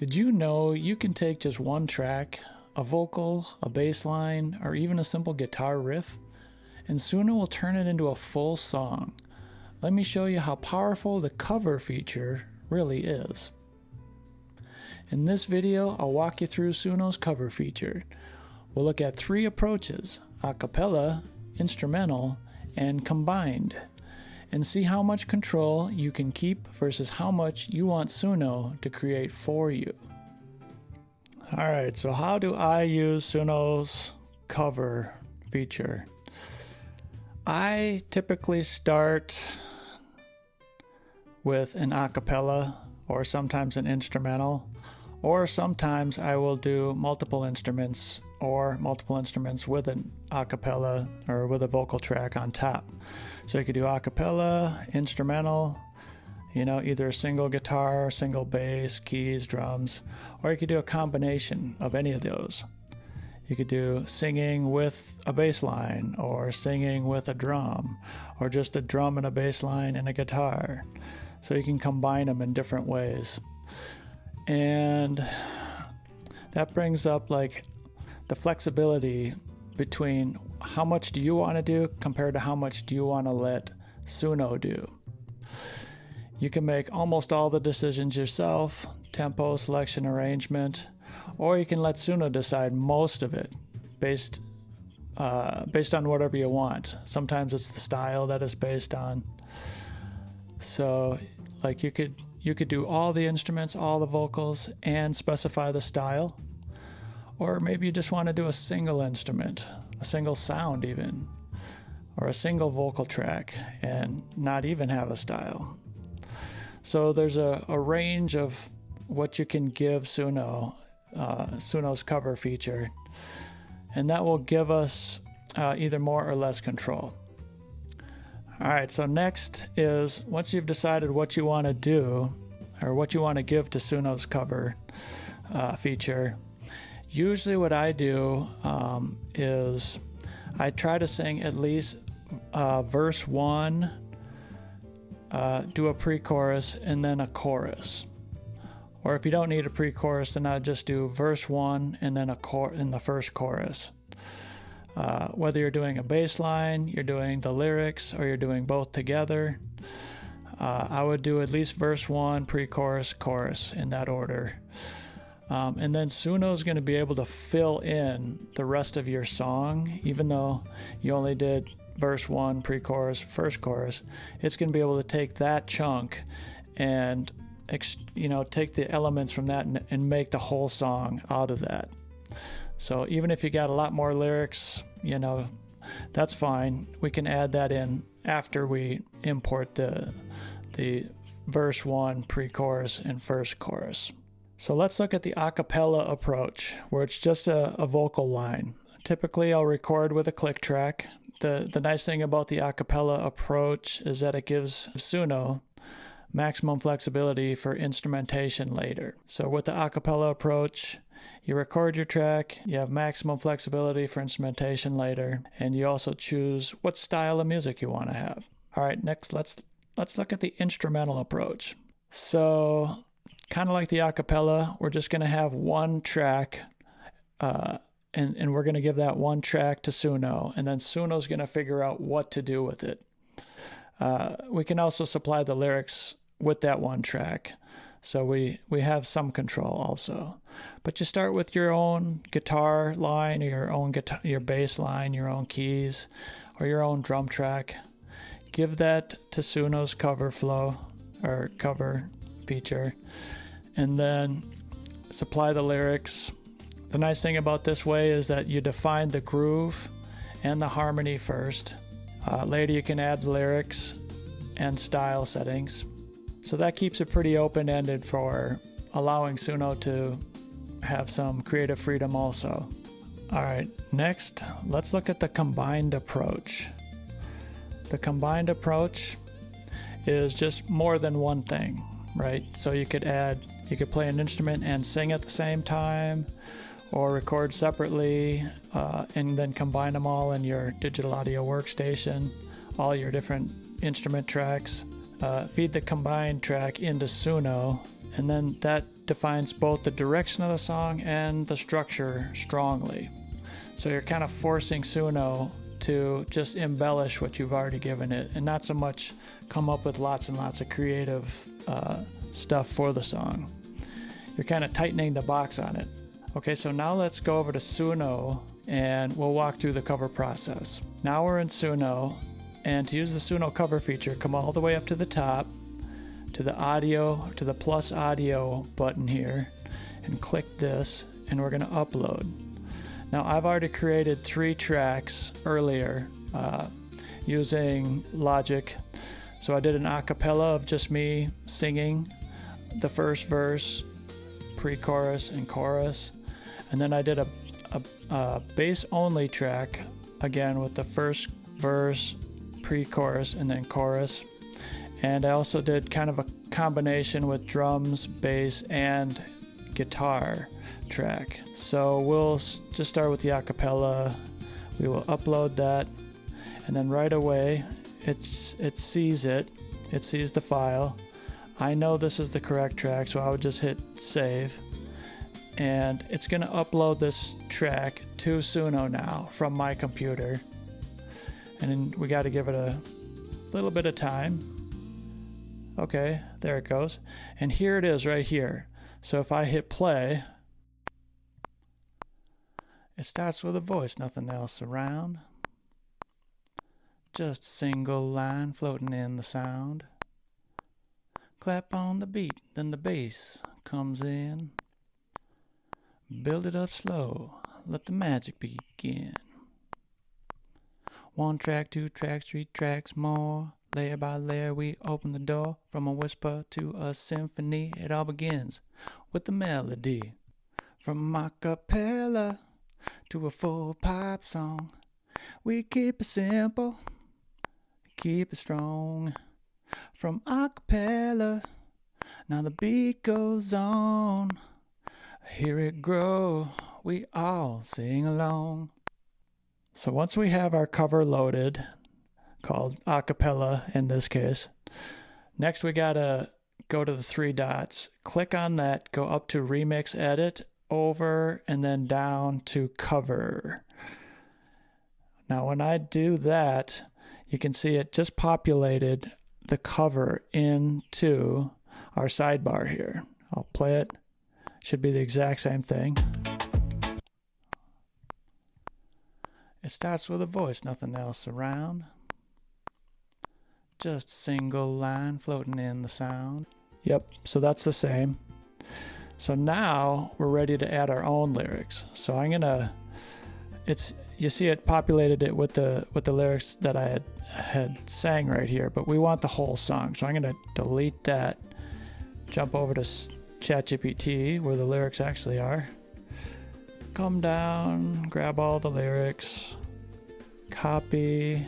Did you know you can take just one track, a vocal, a bass line, or even a simple guitar riff, and Suno will turn it into a full song? Let me show you how powerful the cover feature really is. In this video, I'll walk you through Suno's cover feature. We'll look at three approaches: acapella, instrumental, and combined, and see how much control you can keep versus how much you want Suno to create for you. Alright, so how do I use Suno's cover feature? I typically start with an acapella, or sometimes an instrumental, or sometimes I will do multiple instruments with an acapella or with a vocal track on top. So you could do acapella, instrumental, either a single guitar, single bass, keys, drums, or you could do a combination of any of those. You could do singing with a bass line, or singing with a drum, or just a drum and a bass line and a guitar. So you can combine them in different ways. And that brings up the flexibility between how much do you want to do compared to how much do you want to let Suno do. You can make almost all the decisions yourself, tempo, selection, arrangement, or you can let Suno decide most of it based on whatever you want. Sometimes it's the style that it's based on. So you could do all the instruments, all the vocals, and specify the style. Or maybe you just want to do a single instrument, a single sound even, or a single vocal track and not even have a style. So there's a range of what you can give Suno's cover feature, and that will give us either more or less control. Alright, so next is, once you've decided what you want to do, or what you want to give to Suno's cover feature, usually what I do is I try to sing at least verse 1, do a pre-chorus, and then a chorus. Or if you don't need a pre-chorus, then I just do verse 1 and then in the first chorus. Whether you're doing a bass line, you're doing the lyrics, or you're doing both together, I would do at least verse 1, pre-chorus, chorus in that order. And then Suno is going to be able to fill in the rest of your song, even though you only did verse 1, pre-chorus, first chorus. It's going to be able to take that chunk and take the elements from that and make the whole song out of that. So even if you got a lot more lyrics, that's fine. We can add that in after we import the verse 1, pre-chorus, and first chorus. So let's look at the acapella approach, where it's just a vocal line. Typically I'll record with a click track. The nice thing about the acapella approach is that it gives Suno maximum flexibility for instrumentation later. So with the acapella approach, you record your track, you have maximum flexibility for instrumentation later, and you also choose what style of music you want to have. All right, next let's look at the instrumental approach. So kind of like the acapella, we're just going to have one track, and we're going to give that one track to Suno, and then Suno's going to figure out what to do with it. We can also supply the lyrics with that one track, so we have some control also. But you start with your own guitar line, or your bass line, your own keys, or your own drum track. Give that to Suno's cover flow or cover feature, and then supply the lyrics. The nice thing about this way is that you define the groove and the harmony first. Later you can add lyrics and style settings. So that keeps it pretty open-ended for allowing Suno to have some creative freedom also. Alright, next let's look at the combined approach. The combined approach is just more than one thing, right? So you could play an instrument and sing at the same time, or record separately and then combine them all in your digital audio workstation, all your different instrument tracks. Feed the combined track into Suno, and then that defines both the direction of the song and the structure strongly. So you're kind of forcing Suno to just embellish what you've already given it and not so much come up with lots and lots of creative stuff for the song. You're kind of tightening the box on it. Okay, so now let's go over to Suno and we'll walk through the cover process. Now we're in Suno, and to use the Suno cover feature, come all the way up to the top to the audio, to the plus audio button here, and click this, and we're going to upload. Now I've already created 3 tracks earlier using Logic. So I did an acapella of just me singing the first verse, pre-chorus, and chorus. And then I did a bass only track, again with the first verse, pre-chorus, and then chorus. And I also did kind of a combination with drums, bass, and guitar track. So we'll just start with the acapella. We will upload that, and then right away it sees it. It sees the file. I know this is the correct track, so I would just hit save. And it's going to upload this track to Suno now from my computer. And then we got to give it a little bit of time. Okay, there it goes. And here it is right here. So if I hit play, it starts with a voice, nothing else around. Just a single line floating in the sound. Clap on the beat, then the bass comes in. Build it up slow, let the magic begin. 1 track, 2 tracks, 3 tracks more. Layer by layer we open the door. From a whisper to a symphony, it all begins with the melody. From acapella to a full pop song, we keep it simple, keep it strong. From acapella, now the beat goes on. Hear it grow, we all sing along. So once we have our cover loaded, called acapella in this case, next we gotta go to the 3 dots, click on that, go up to remix edit, over, and then down to cover. Now when I do that, you can see it just populated the cover into our sidebar here. I'll play it. Should be the exact same thing. It starts with a voice, nothing else around. Just a single line floating in the sound. Yep, so that's the same. So now we're ready to add our own lyrics. So I'm gonna, you see it populated it with the lyrics that I had sang right here, but we want the whole song. So I'm gonna delete that, jump over to ChatGPT where the lyrics actually are. Come down, grab all the lyrics, copy,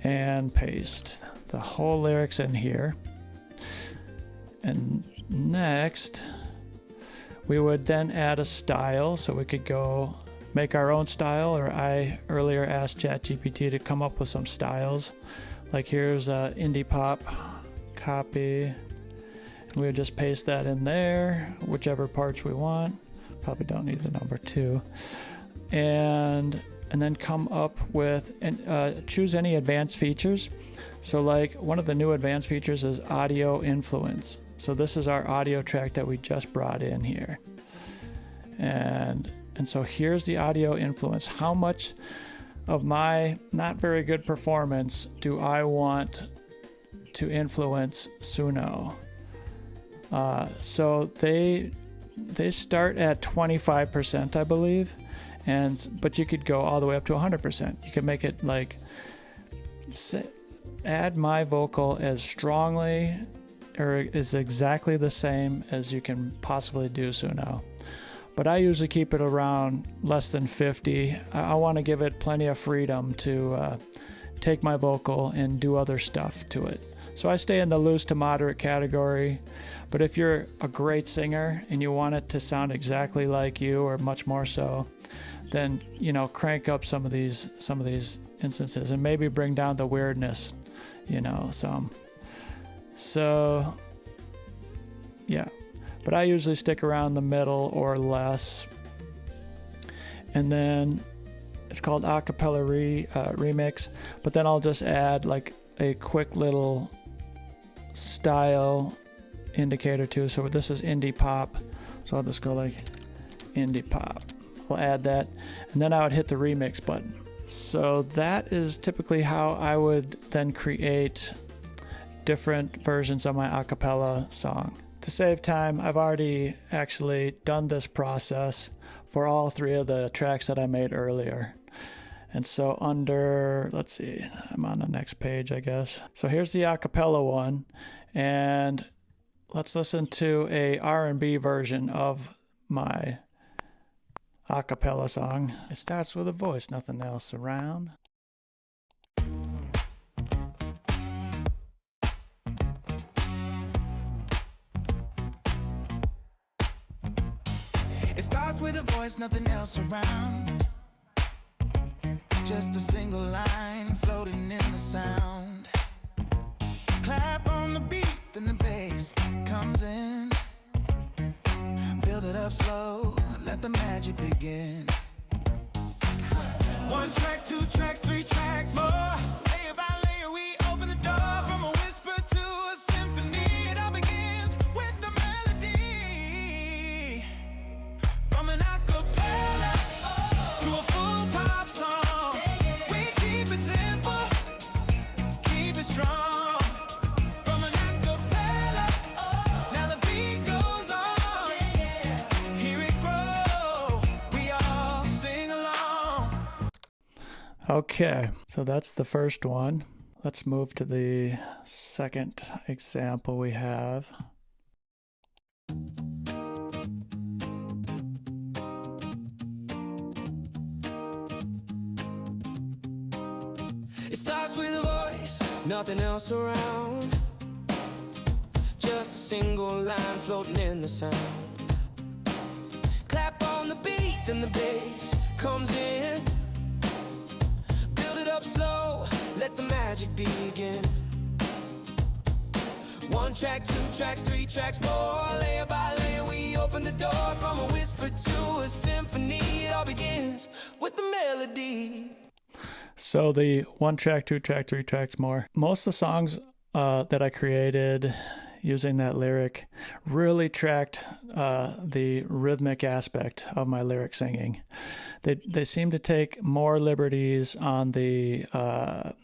and paste the whole lyrics in here. And next, we would then add a style, so we could go make our own style, or I earlier asked ChatGPT to come up with some styles. Like here's indie pop, copy, and we would just paste that in there, whichever parts we want. Probably don't need the number 2. And then come up with, and choose any advanced features. So like one of the new advanced features is audio influence. So this is our audio track that we just brought in here. And so here's the audio influence. How much of my not very good performance do I want to influence Suno? So they start at 25%, I believe, but you could go all the way up to 100%. You could make it like add my vocal as strongly or is exactly the same as you can possibly do Suno. But I usually keep it around less than 50. I want to give it plenty of freedom to take my vocal and do other stuff to it. So I stay in the loose to moderate category. But if you're a great singer and you want it to sound exactly like you or much more so, then crank up some of these instances and maybe bring down the weirdness, some. So yeah. but I usually stick around the middle or less. And then it's called Acapella remix, but then I'll just add like a quick little style indicator too. So this is indie pop, so I'll just go like indie pop. I'll add that, and then I would hit the remix button. So that is typically how I would then create different versions of my acapella song. To save time, I've already actually done this process for all 3 of the tracks that I made earlier. And so under, let's see, I'm on the next page, I guess. So here's the acapella one, and let's listen to a R&B version of my acapella song. It starts with a voice, nothing else around. It starts with a voice, nothing else around. Just a single line floating in the sound. Clap on the beat, then the bass comes in. Build it up slow, let the magic begin. 1 track, 2 tracks, 3 tracks more. Layer by layer we open the door. From a whisper to a symphony, it all begins with the melody. From an acapella to a full pop song, we keep it simple, keep it strong. From an acapella, now the beat goes on. Hear it grow, we all sing along. Okay, so that's the first one. Let's move to the second example we have. It starts with a voice, nothing else around. Just a single line floating in the sound. Clap on the beat, then the bass comes in. Build it up slow, let the magic begin. 1 track, 2 tracks, 3 tracks more. Layer by layer we open the door. From a whisper to a symphony, it all begins with the melody. So the 1 track, 2 track, 3 tracks more. Most of the songs that I created using that lyric really tracked the rhythmic aspect of my lyric singing. They seem to take more liberties on the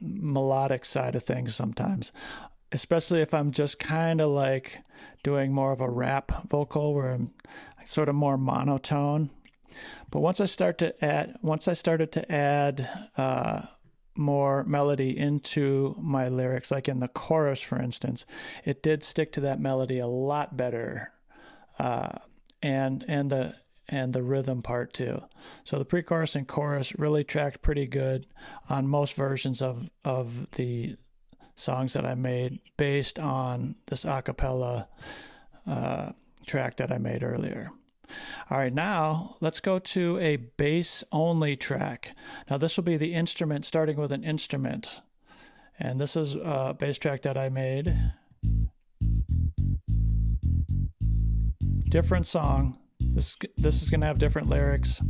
melodic side of things sometimes, especially if I'm just kind of like doing more of a rap vocal where I'm sort of more monotone. But once I started to add more melody into my lyrics, like in the chorus, for instance, it did stick to that melody a lot better, and the rhythm part too. So the pre-chorus and chorus really tracked pretty good on most versions of the songs that I made based on this acapella track that I made earlier. All right, now let's go to a bass-only track. Now this will be the instrument, starting with an instrument. And this is a bass track that I made. Different song. This is going to have different lyrics.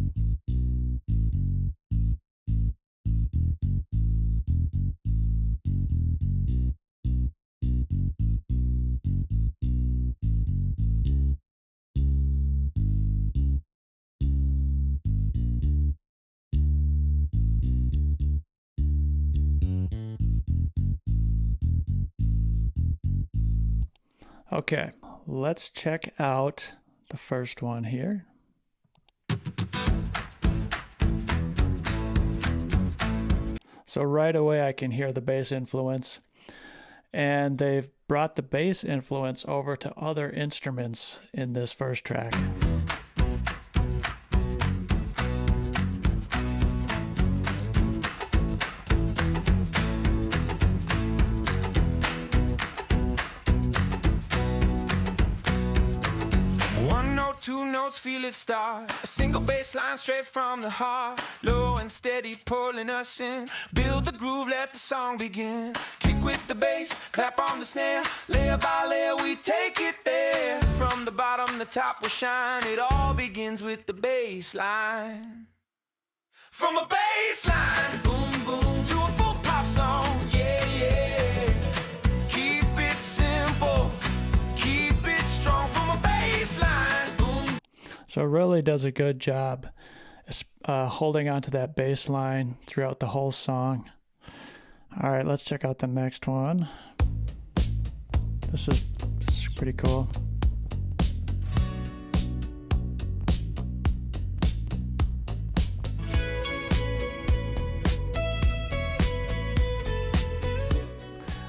Okay, let's check out the first one here. So right away I can hear the bass influence, and they've brought the bass influence over to other instruments in this first track. 2 notes, feel it start. A single bass line straight from the heart. Low and steady, pulling us in. Build the groove, let the song begin. Kick with the bass, clap on the snare. Layer by layer, we take it there. From the bottom, the top will shine. It all begins with the bass line. From a bass line, boom, boom, to a full pop song. Yeah, yeah. Keep it simple, keep it strong. From a bass line, boom. So it really does a good job holding onto that bass line throughout the whole song. All right, let's check out the next one. This is pretty cool.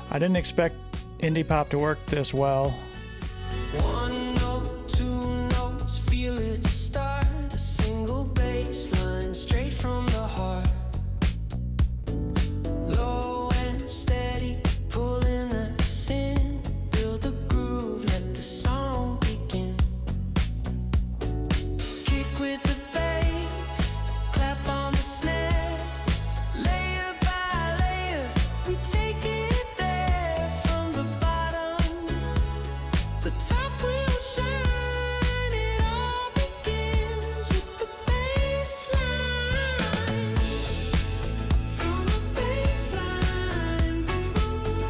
I didn't expect indie pop to work this well. 1 note, 2 notes, feel it start. A single bass line straight from the heart. Low and steady, pulling us in. Build the groove, let the song begin. Kick with the bass, clap on the snare. Layer by layer, we take it. The top will shine, it all begins with the bass line. From a bass line, boom, boom,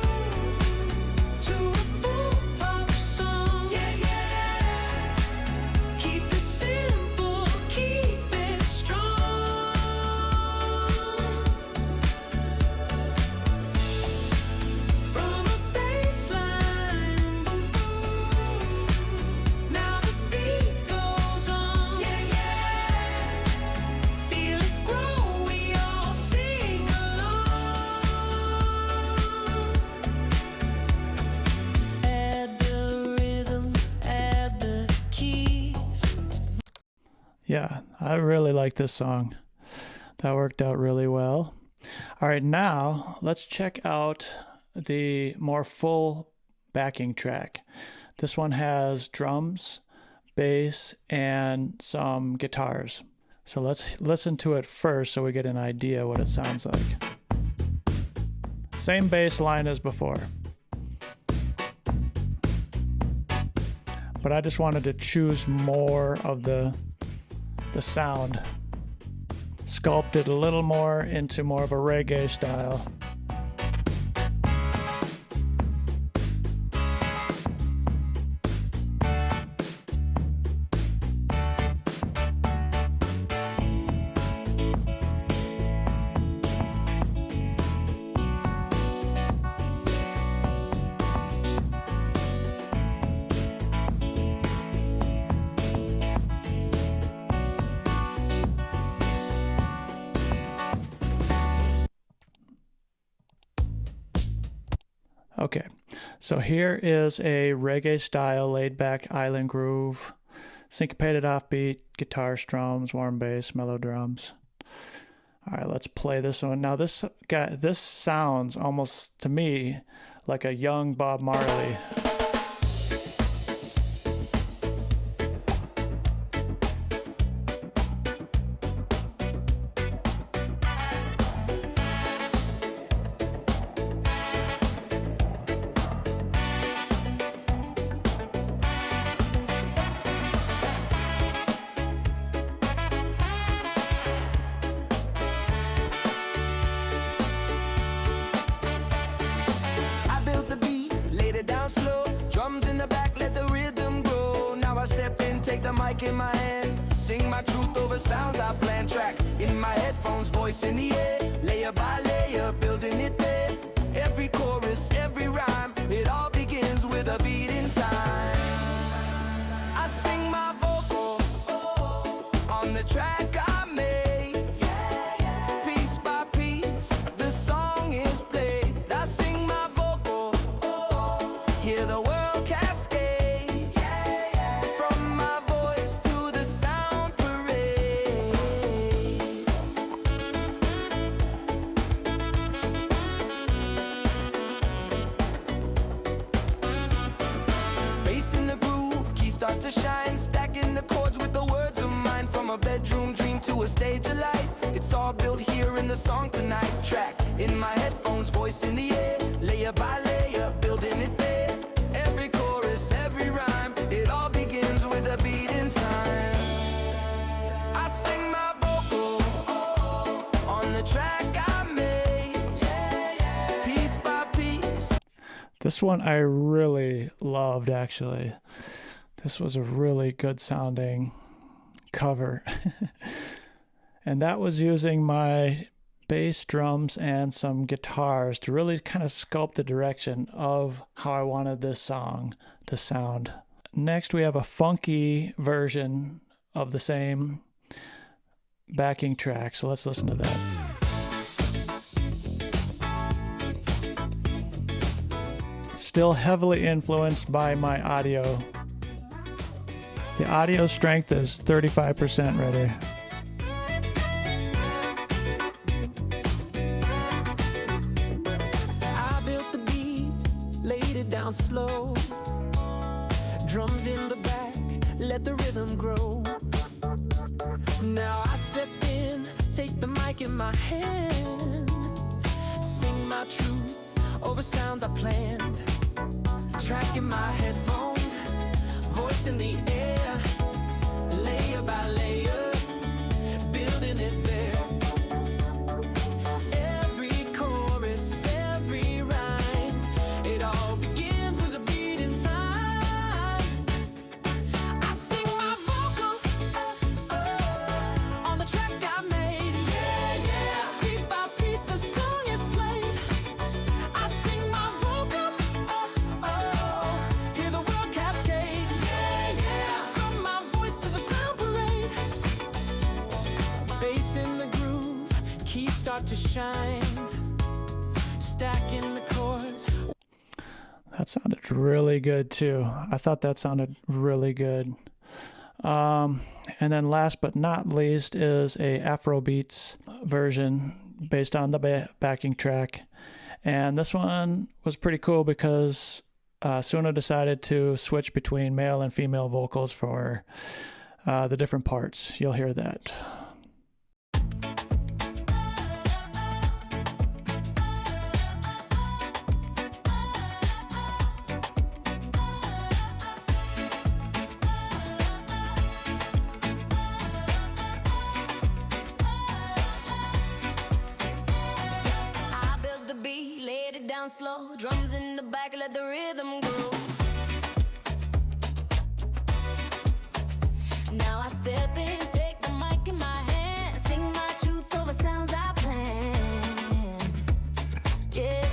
to a full pop song. Yeah, yeah. Keep it simple, keep it strong. From a bass line, boom, boom. Now the beat goes on. Yeah, yeah. Feel it grow, we all sing along. Add the rhythm, add the keys. Yeah, I really like this song. That worked out really well. All right, now let's check out the more full backing track. This one has drums, bass, and some guitars. So let's listen to it first so we get an idea what it sounds like. Same bass line as before. But I just wanted to choose more of the sound. Sculpt it a little more into more of a reggae style. Okay, so here is a reggae style laid back island groove, syncopated offbeat, guitar, strums, warm bass, mellow drums. All right, let's play this one. Now this sounds almost to me like a young Bob Marley. the mic in my hand, sing my truth over sounds I plan. Track in my headphones, voice in the air, layer by layer, building it there. Every chorus, every rhyme, it all begins with a beat in time. I sing my vocal on the track I made. Piece by piece, the song is played. I sing my vocal, hear the world cascade. From my voice to the sound parade. a bedroom dream to a stage of light. It's all built here in the song tonight. Track in my headphones, voice in the air, layer by layer, building it there. Every chorus, every rhyme, it all begins with a beat in time. I sing my vocal on the track I made, piece by piece. This one I really loved, actually. This was a really good sounding cover. And that was using my bass, drums, and some guitars to really kind of sculpt the direction of how I wanted this song to sound. Next, we have a funky version of the same backing track. So let's listen to that. Still heavily influenced by my audio. The audio strength is 35% ready. I built the beat, laid it down slow. Drums in the back, let the rhythm grow. Now I step in, take the mic in my hand, sing my truth over sounds I planned. Track in my headphones, voice in the air, layer by layer, building it there. Every chorus, every rhyme, it all begins with a beat in time. I sing my vocal on the track I made, piece by piece the song is played. I sing my vocal, hear the world cascade, from my voice to the sound parade. Bass in the groove, keys start to shine, stacking the chords. That sounded really good too. I thought that sounded really good. And then last but not least is a Afrobeats version based on the backing track. And this one was pretty cool because Suno decided to switch between male and female vocals for the different parts. You'll hear that. I built the beat, laid it down slow. Drums in the back, let the rhythm grow. Now I step in, take the mic in my hand, sing my truth over sounds I planned. Yeah.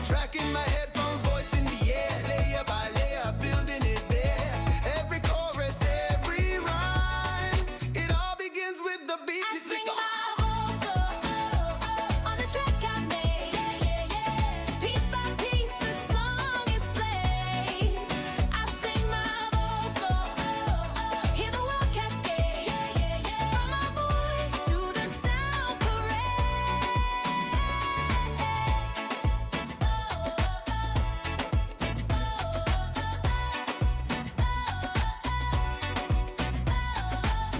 Track in my headphones, voice in the air, layer by layer, building it there. Every chorus, every rhyme, it all begins with the beat. I sing my vocal on the track I made. Piece by piece, the song is played. I sing my vocal, hear the world cascade, from my voice to the sound parade.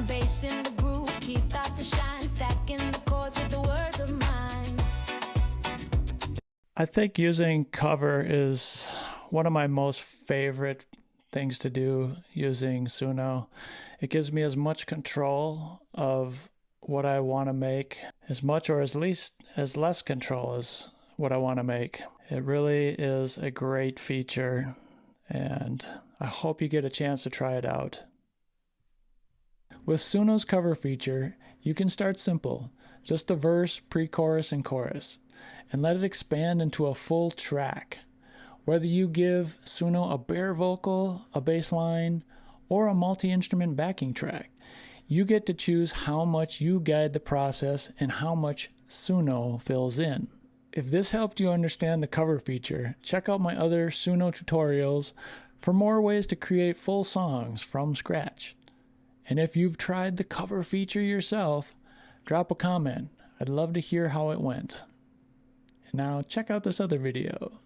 Bass in the groove, keys start to shine, stacking the chords with the words of mine. I think using cover is one of my most favorite things to do using Suno. It gives me as much control of what I want to make, as much or as less control as what I want to make. It really is a great feature, and I hope you get a chance to try it out. With Suno's cover feature, you can start simple, just a verse, pre-chorus, and chorus, and let it expand into a full track. Whether you give Suno a bare vocal, a bass line, or a multi-instrument backing track, you get to choose how much you guide the process and how much Suno fills in. If this helped you understand the cover feature, check out my other Suno tutorials for more ways to create full songs from scratch. And if you've tried the cover feature yourself, drop a comment. I'd love to hear how it went. And now check out this other video.